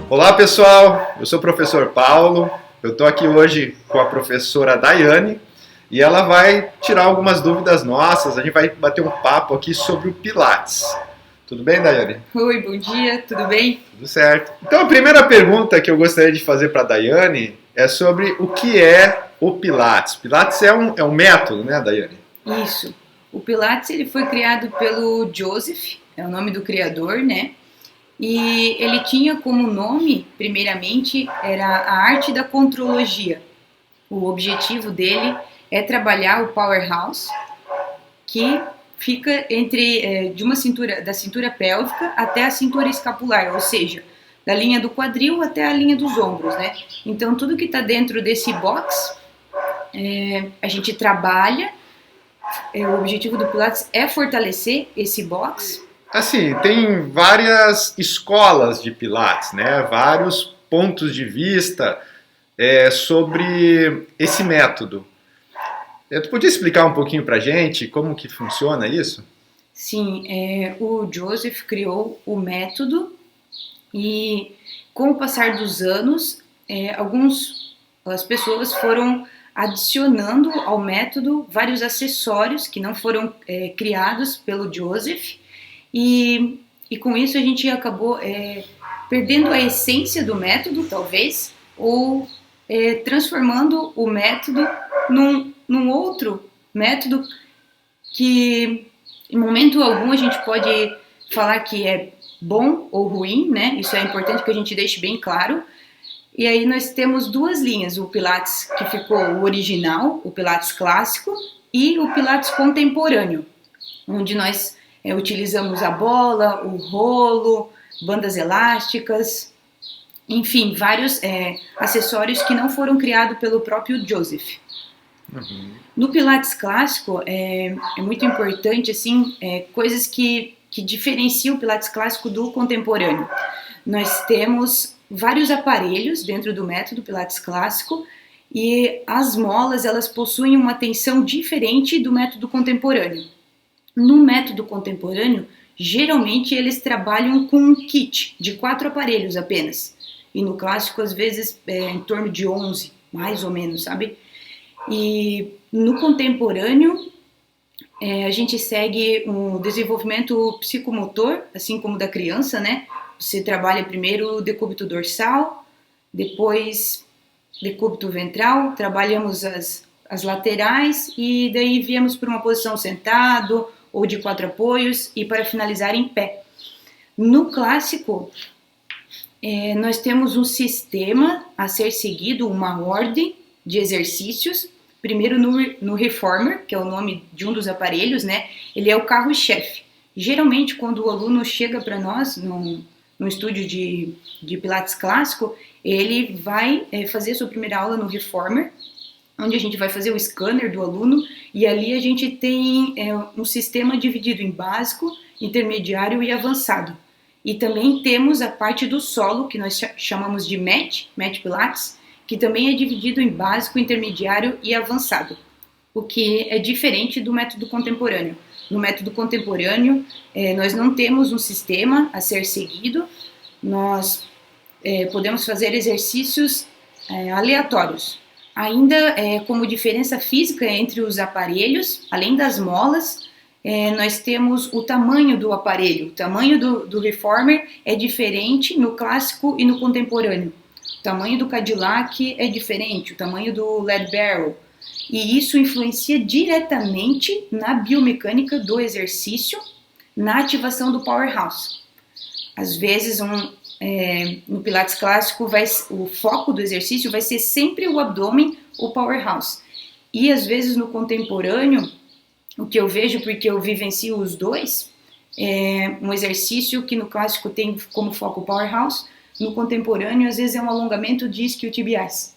Olá pessoal, eu sou o professor Paulo, eu estou aqui hoje com a professora Daiane e ela vai tirar algumas dúvidas nossas, a gente vai bater um papo aqui sobre o Pilates. Tudo bem, Daiane? Oi, bom dia, tudo bem? Tudo certo. Então a primeira pergunta que eu gostaria de fazer para a Daiane é sobre o que é o Pilates. Pilates é um método, né, Daiane? Isso. O Pilates ele foi criado pelo Joseph, é o nome do criador, né? E ele tinha como nome, primeiramente, era a arte da contrologia. O objetivo dele é trabalhar o powerhouse, que fica de uma cintura, da cintura pélvica até a cintura escapular, ou seja, da linha do quadril até a linha dos ombros, né? Então tudo que está dentro desse box, a gente trabalha. O objetivo do Pilates é fortalecer esse box. Assim, tem várias escolas de Pilates, né? Vários pontos de vista sobre esse método. Tu podia explicar um pouquinho pra gente como que funciona isso? Sim, o Joseph criou o método e com o passar dos anos, as pessoas foram adicionando ao método vários acessórios que não foram criados pelo Joseph e com isso a gente acabou perdendo a essência do método, talvez, ou transformando o método num outro método que em momento algum a gente pode falar que é bom ou ruim, né? Isso é importante que a gente deixe bem claro. E aí nós temos duas linhas, o Pilates que ficou o original, o Pilates clássico, e o Pilates contemporâneo, onde nós utilizamos a bola, o rolo, bandas elásticas, enfim, vários acessórios que não foram criados pelo próprio Joseph. Uhum. No Pilates clássico é muito importante assim coisas que diferenciam o Pilates clássico do contemporâneo. Nós temos vários aparelhos dentro do método Pilates clássico e as molas elas possuem uma tensão diferente do método contemporâneo. No método contemporâneo, geralmente eles trabalham com um kit de 4 aparelhos apenas. E no clássico, às vezes, em torno de 11, mais ou menos, sabe? E no contemporâneo, a gente segue um desenvolvimento psicomotor, assim como da criança, né? Você trabalha primeiro o decúbito dorsal, depois decúbito ventral, trabalhamos as laterais e daí viemos para uma posição sentado ou de 4 apoios e para finalizar em pé. No clássico, nós temos um sistema a ser seguido, uma ordem de exercícios. Primeiro no Reformer, que é o nome de um dos aparelhos, né? Ele é o carro-chefe. Geralmente, quando o aluno chega para nós no estúdio de Pilates clássico, ele vai fazer sua primeira aula no Reformer, onde a gente vai fazer o scanner do aluno e ali a gente tem um sistema dividido em básico, intermediário e avançado. E também temos a parte do solo, que nós chamamos de Mat Pilates, que também é dividido em básico, intermediário e avançado, o que é diferente do método contemporâneo. No método contemporâneo, nós não temos um sistema a ser seguido, nós podemos fazer exercícios aleatórios. Ainda como diferença física entre os aparelhos, além das molas, nós temos o tamanho do aparelho. O tamanho do Reformer é diferente no clássico e no contemporâneo. O tamanho do Cadillac é diferente, o tamanho do Lead Barrel. E isso influencia diretamente na biomecânica do exercício, na ativação do powerhouse. Às vezes, no Pilates clássico, o foco do exercício vai ser sempre o abdômen, o powerhouse. E às vezes no contemporâneo, o que eu vejo, porque eu vivencio os dois, é um exercício que no clássico tem como foco o powerhouse, no contemporâneo às vezes é um alongamento de isquiotibiais.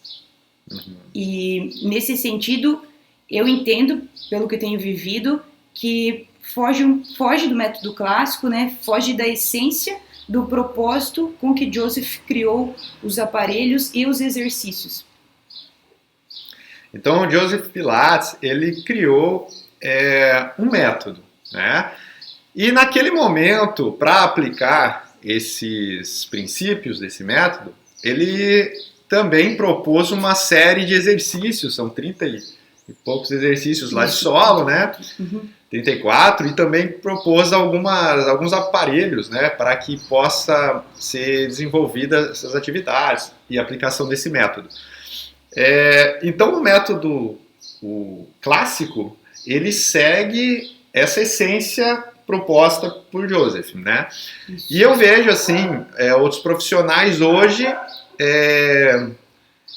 Uhum. E nesse sentido, eu entendo, pelo que eu tenho vivido, que foge do método clássico, né? Foge da essência do propósito com que Joseph criou os aparelhos e os exercícios. Então, o Joseph Pilates, ele criou um método, né? E naquele momento, para aplicar esses princípios desse método, ele também propôs uma série de exercícios, são 30 e poucos exercícios lá de solo, né? 34, e também propôs alguns aparelhos, né, para que possa ser desenvolvida essas atividades e aplicação desse método. Então o método clássico, ele segue essa essência proposta por Joseph, né? E eu vejo assim, outros profissionais hoje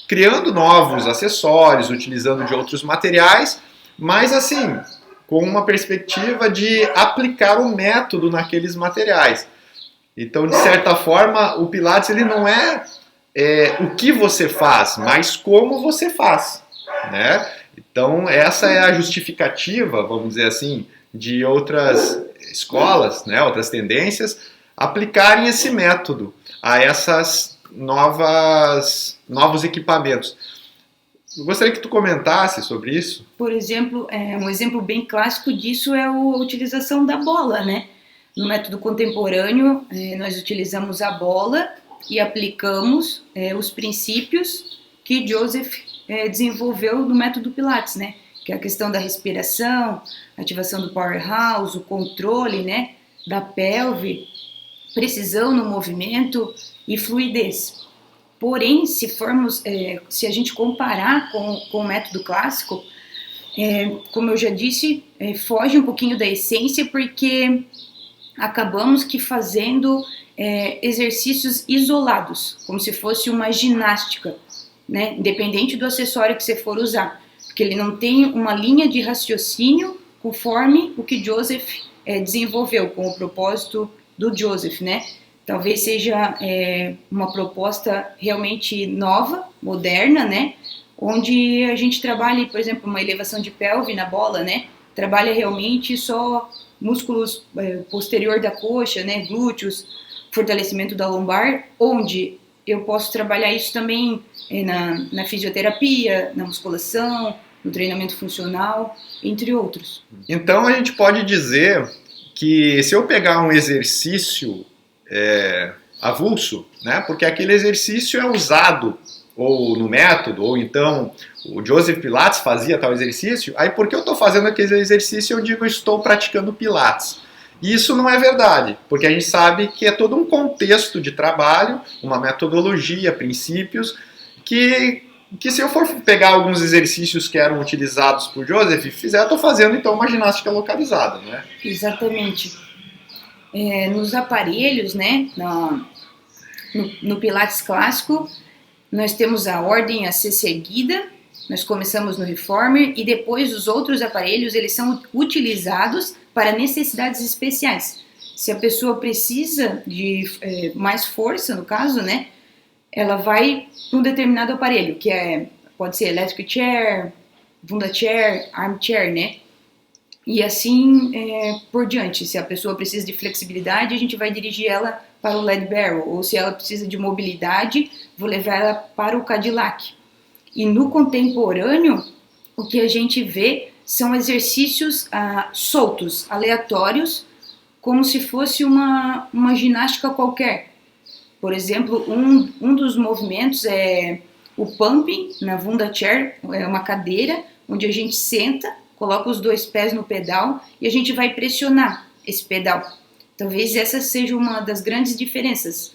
criando novos acessórios, utilizando de outros materiais, mas assim, com uma perspectiva de aplicar o método naqueles materiais. Então, de certa forma, o Pilates ele não é o que você faz, mas como você faz, né? Então, essa é a justificativa, vamos dizer assim, de outras escolas, né, outras tendências, aplicarem esse método a essas novos equipamentos. Eu gostaria que tu comentasse sobre isso. Por exemplo, um exemplo bem clássico disso é a utilização da bola, né? No método contemporâneo, nós utilizamos a bola e aplicamos os princípios que Joseph desenvolveu no método Pilates, né? Que é a questão da respiração, ativação do powerhouse, o controle, né, da pelve, precisão no movimento e fluidez. Porém, se a gente comparar com o método clássico, como eu já disse, foge um pouquinho da essência, porque acabamos que fazendo exercícios isolados, como se fosse uma ginástica, né, independente do acessório que você for usar, porque ele não tem uma linha de raciocínio conforme o que Joseph desenvolveu, com o propósito do Joseph, né? Talvez seja uma proposta realmente nova, moderna, né? Onde a gente trabalha, por exemplo, uma elevação de pelve na bola, né? Trabalha realmente só músculos posterior da coxa, né? Glúteos, fortalecimento da lombar, onde eu posso trabalhar isso também na fisioterapia, na musculação, no treinamento funcional, entre outros. Então a gente pode dizer que se eu pegar um exercício avulso, né? Porque aquele exercício é usado ou no método, ou então o Joseph Pilates fazia tal exercício, aí porque eu estou fazendo aquele exercício eu digo estou praticando Pilates. E isso não é verdade, porque a gente sabe que é todo um contexto de trabalho, uma metodologia, princípios, que se eu for pegar alguns exercícios que eram utilizados por Joseph, eu estou fazendo então uma ginástica localizada, né? Exatamente. Nos aparelhos, né, no Pilates clássico, nós temos a ordem a ser seguida, nós começamos no Reformer e depois os outros aparelhos, eles são utilizados para necessidades especiais. Se a pessoa precisa de mais força, no caso, né, ela vai para um determinado aparelho, que pode ser electric chair, bunda chair, arm chair, né? E assim por diante. Se a pessoa precisa de flexibilidade, a gente vai dirigir ela para o lead barrel. Ou se ela precisa de mobilidade, vou levar ela para o Cadillac. E no contemporâneo, o que a gente vê são exercícios soltos, aleatórios, como se fosse uma ginástica qualquer. Por exemplo, um dos movimentos é o pumping na bunda chair, é uma cadeira onde a gente senta, coloca os dois pés no pedal e a gente vai pressionar esse pedal. Talvez essa seja uma das grandes diferenças.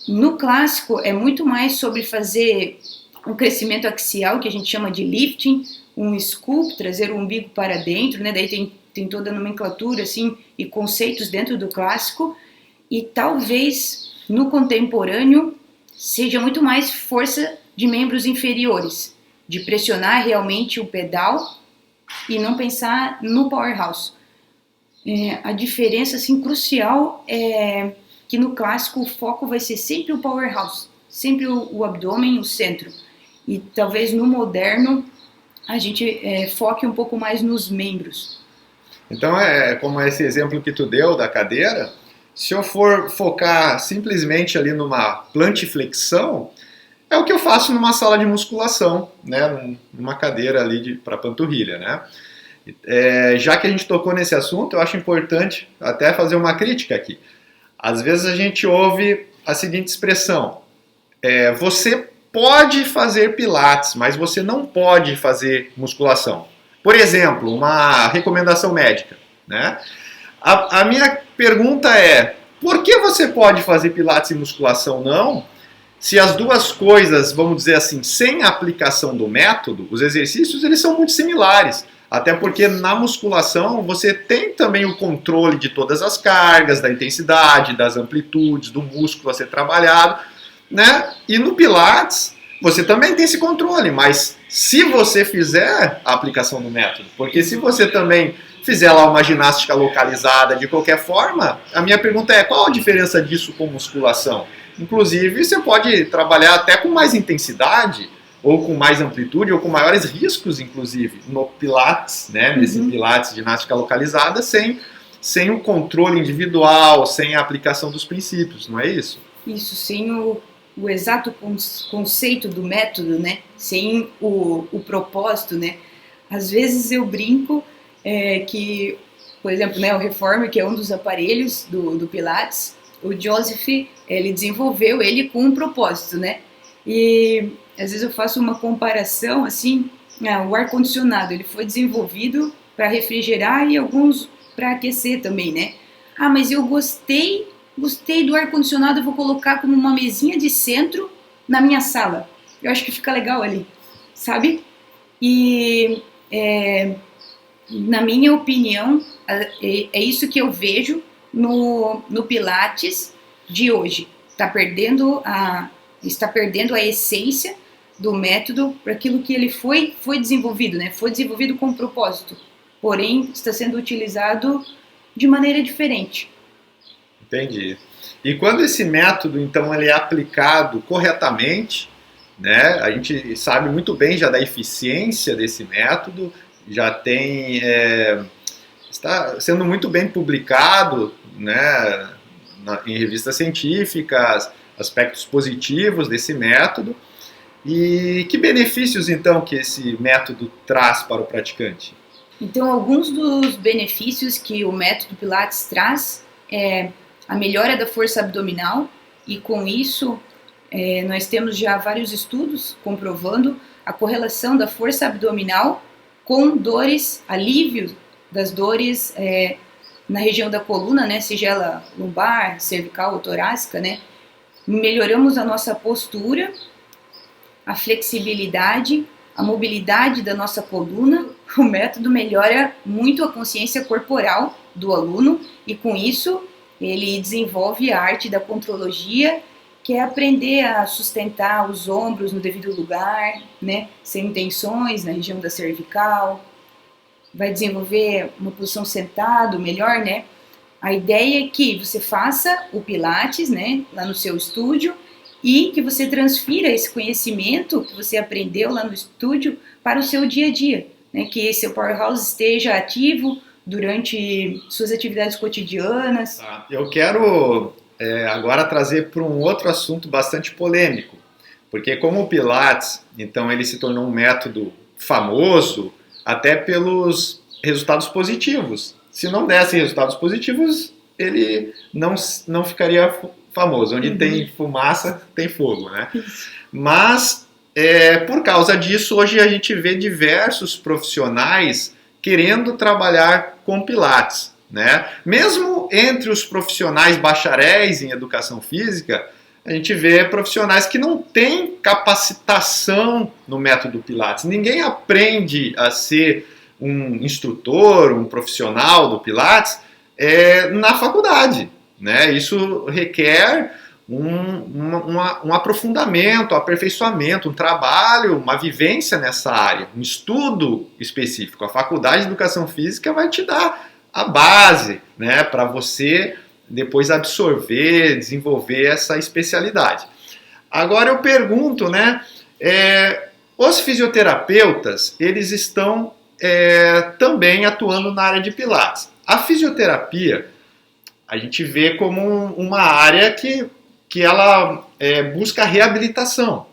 No clássico é muito mais sobre fazer um crescimento axial, que a gente chama de lifting, um scoop, trazer o umbigo para dentro, né? Daí tem toda a nomenclatura assim, e conceitos dentro do clássico, e talvez no contemporâneo seja muito mais força de membros inferiores, de pressionar realmente o pedal e não pensar no powerhouse. A diferença assim, crucial é que no clássico o foco vai ser sempre o powerhouse, sempre o abdômen, o centro. E talvez no moderno a gente foque um pouco mais nos membros. Então como esse exemplo que tu deu da cadeira, se eu for focar simplesmente ali numa plantiflexão, é o que eu faço numa sala de musculação, né, numa cadeira ali para panturrilha, né? Já que a gente tocou nesse assunto, eu acho importante até fazer uma crítica aqui. Às vezes a gente ouve a seguinte expressão: você pode fazer pilates, mas você não pode fazer musculação. Por exemplo, uma recomendação médica, né? A minha pergunta é: por que você pode fazer pilates e musculação não? Se as duas coisas, vamos dizer assim, sem a aplicação do método, os exercícios, eles são muito similares. Até porque na musculação você tem também o controle de todas as cargas, da intensidade, das amplitudes, do músculo a ser trabalhado, né? E no Pilates você também tem esse controle, mas se você fizer a aplicação do método, porque se você também fizer lá uma ginástica localizada de qualquer forma, a minha pergunta é: qual a diferença disso com musculação? Inclusive, você pode trabalhar até com mais intensidade, ou com mais amplitude, ou com maiores riscos, inclusive, no Pilates, né? Nesse Pilates, ginástica localizada, sem o controle individual, sem a aplicação dos princípios, não é isso? Isso, sem o exato conceito do método, né? Sem o propósito, né? Às vezes eu brinco que, por exemplo, né, o Reformer, que é um dos aparelhos do Pilates, o Joseph, ele desenvolveu ele com um propósito, né? E às vezes eu faço uma comparação, assim, o ar-condicionado, ele foi desenvolvido para refrigerar e alguns para aquecer também, né? Ah, mas eu gostei do ar-condicionado, eu vou colocar como uma mesinha de centro na minha sala. Eu acho que fica legal ali, sabe? E, na minha opinião, é isso que eu vejo no Pilates de hoje. Está perdendo a essência do método para aquilo que ele foi desenvolvido, né? Foi desenvolvido com propósito, porém está sendo utilizado de maneira diferente. Entendi. E quando esse método, então, ele é aplicado corretamente, né? A gente sabe muito bem já da eficiência desse método, já tem está sendo muito bem publicado, né, em revistas científicas, aspectos positivos desse método. E que benefícios, então, que esse método traz para o praticante? Então, alguns dos benefícios que o método Pilates traz é a melhora da força abdominal, e com isso nós temos já vários estudos comprovando a correlação da força abdominal com dores, alívio das dores na região da coluna, né, seja ela lombar, cervical ou torácica, né? Melhoramos a nossa postura, a flexibilidade, a mobilidade da nossa coluna. O método melhora muito a consciência corporal do aluno e com isso ele desenvolve a arte da contrologia, que é aprender a sustentar os ombros no devido lugar, né, sem tensões na região da cervical. Vai desenvolver uma posição sentado melhor, né? A ideia é que você faça o Pilates, né, lá no seu estúdio, e que você transfira esse conhecimento que você aprendeu lá no estúdio para o seu dia a dia, né, que seu powerhouse esteja ativo durante suas atividades cotidianas. Eu quero agora trazer para um outro assunto bastante polêmico, porque como o Pilates, então, ele se tornou um método famoso até pelos resultados positivos. Se não desse resultados positivos, ele não ficaria famoso. Onde tem fumaça, tem fogo, né? Mas, por causa disso, hoje a gente vê diversos profissionais querendo trabalhar com Pilates, né? Mesmo entre os profissionais bacharéis em educação física, a gente vê profissionais que não têm capacitação no método Pilates. Ninguém aprende a ser um instrutor, um profissional do Pilates na faculdade, né? Isso requer um aprofundamento, um aperfeiçoamento, um trabalho, uma vivência nessa área, um estudo específico. A Faculdade de Educação Física vai te dar a base, né, para você depois absorver, desenvolver essa especialidade. Agora eu pergunto, né, os fisioterapeutas, eles estão também atuando na área de Pilates. A fisioterapia, a gente vê como uma área que ela busca reabilitação.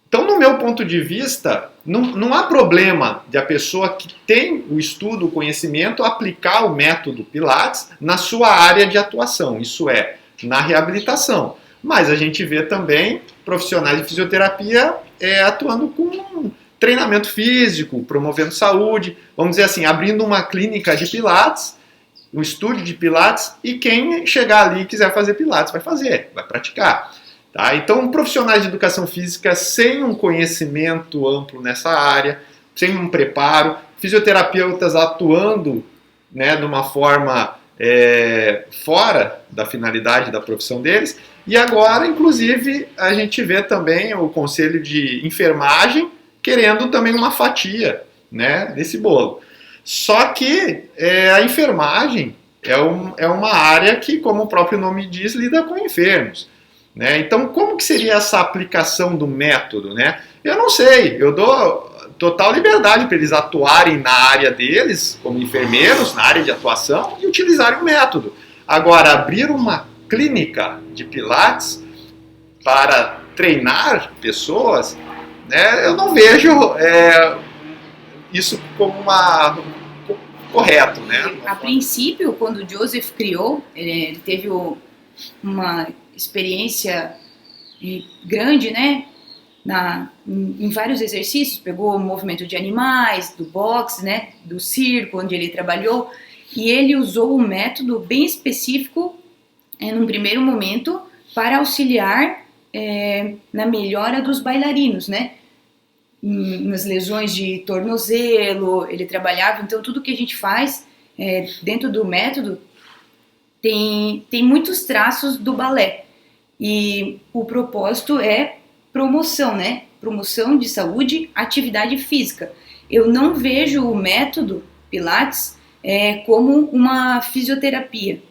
Então, no meu ponto de vista, não há problema de a pessoa que tem o estudo, o conhecimento, aplicar o método Pilates na sua área de atuação. Isso é, na reabilitação. Mas a gente vê também profissionais de fisioterapia atuando com treinamento físico, promovendo saúde, vamos dizer assim, abrindo uma clínica de pilates, um estúdio de pilates, e quem chegar ali e quiser fazer pilates vai fazer, vai praticar. Tá? Então, profissionais de educação física sem um conhecimento amplo nessa área, sem um preparo, fisioterapeutas atuando, né, de uma forma fora da finalidade da profissão deles. E agora, inclusive, a gente vê também o Conselho de Enfermagem querendo também uma fatia, né, desse bolo. Só que a enfermagem é uma área que, como o próprio nome diz, lida com enfermos. Né? Então, como que seria essa aplicação do método? Né? Eu não sei, eu dou total liberdade para eles atuarem na área deles, como enfermeiros, na área de atuação, e utilizarem o método. Agora, abrir uma clínica de pilates para treinar pessoas, né, eu não vejo isso como correto. Né? A princípio, quando o Joseph criou, ele teve uma experiência grande, né, em vários exercícios, pegou o movimento de animais, do boxe, né, do circo, onde ele trabalhou, e ele usou um método bem específico, num primeiro momento, para auxiliar na melhora dos bailarinos, né, nas lesões de tornozelo, ele trabalhava, então tudo que a gente faz dentro do método tem muitos traços do balé, e o propósito é promoção, né? Promoção de saúde, atividade física. Eu não vejo o método Pilates como uma fisioterapia.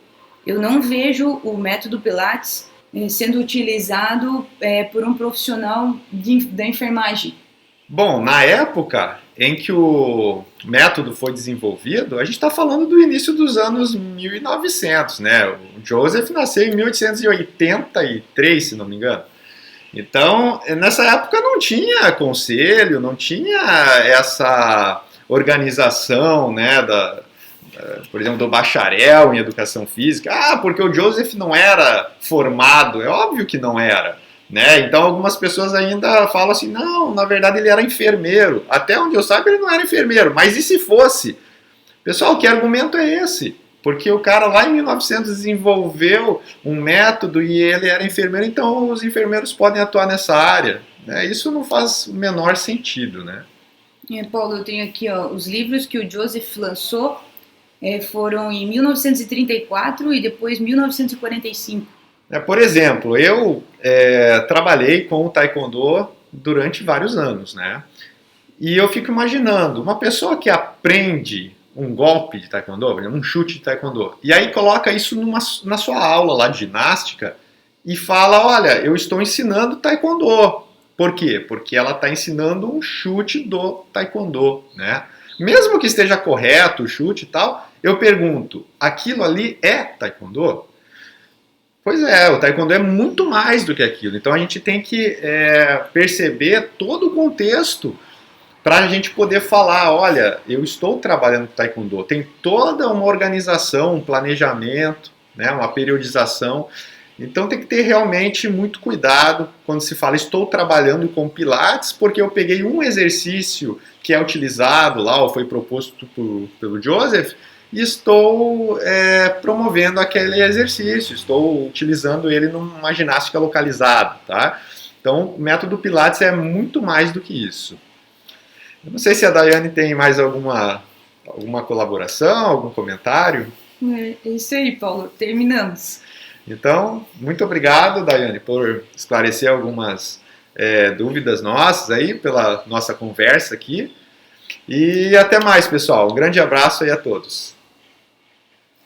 Eu não vejo o método Pilates sendo utilizado por um profissional da enfermagem. Bom, na época em que o método foi desenvolvido, a gente está falando do início dos anos 1900, né? O Joseph nasceu em 1883, se não me engano. Então, nessa época não tinha conselho, não tinha essa organização, né, por exemplo, do bacharel em educação física. Ah, porque o Joseph não era formado, é óbvio que não era. Né? Então algumas pessoas ainda falam assim, não, na verdade ele era enfermeiro. Até onde eu saiba ele não era enfermeiro, mas e se fosse? Pessoal, que argumento é esse? Porque o cara lá em 1900 desenvolveu um método e ele era enfermeiro, então os enfermeiros podem atuar nessa área. Né? Isso não faz o menor sentido. Né? Paulo, eu tenho aqui os livros que o Joseph lançou, foram em 1934 e depois 1945. Por exemplo, eu trabalhei com o Taekwondo durante vários anos, né? E eu fico imaginando, uma pessoa que aprende um golpe de Taekwondo, um chute de Taekwondo, e aí coloca isso na sua aula lá de ginástica e fala, olha, eu estou ensinando Taekwondo. Por quê? Porque ela está ensinando um chute do Taekwondo, né? Mesmo que esteja correto o chute e tal, eu pergunto, aquilo ali é Taekwondo? Pois é, o Taekwondo é muito mais do que aquilo. Então a gente tem que perceber todo o contexto para a gente poder falar, olha, eu estou trabalhando com Taekwondo. Tem toda uma organização, um planejamento, né, uma periodização. Então tem que ter realmente muito cuidado quando se fala estou trabalhando com Pilates, porque eu peguei um exercício que é utilizado lá, ou foi proposto pelo Joseph, e estou promovendo aquele exercício, estou utilizando ele numa ginástica localizada, tá? Então, o método Pilates é muito mais do que isso. Eu não sei se a Daiane tem mais alguma colaboração, algum comentário. É isso aí, Paulo. Terminamos. Então, muito obrigado, Daiane, por esclarecer algumas dúvidas nossas aí, pela nossa conversa aqui. E até mais, pessoal. Um grande abraço aí a todos.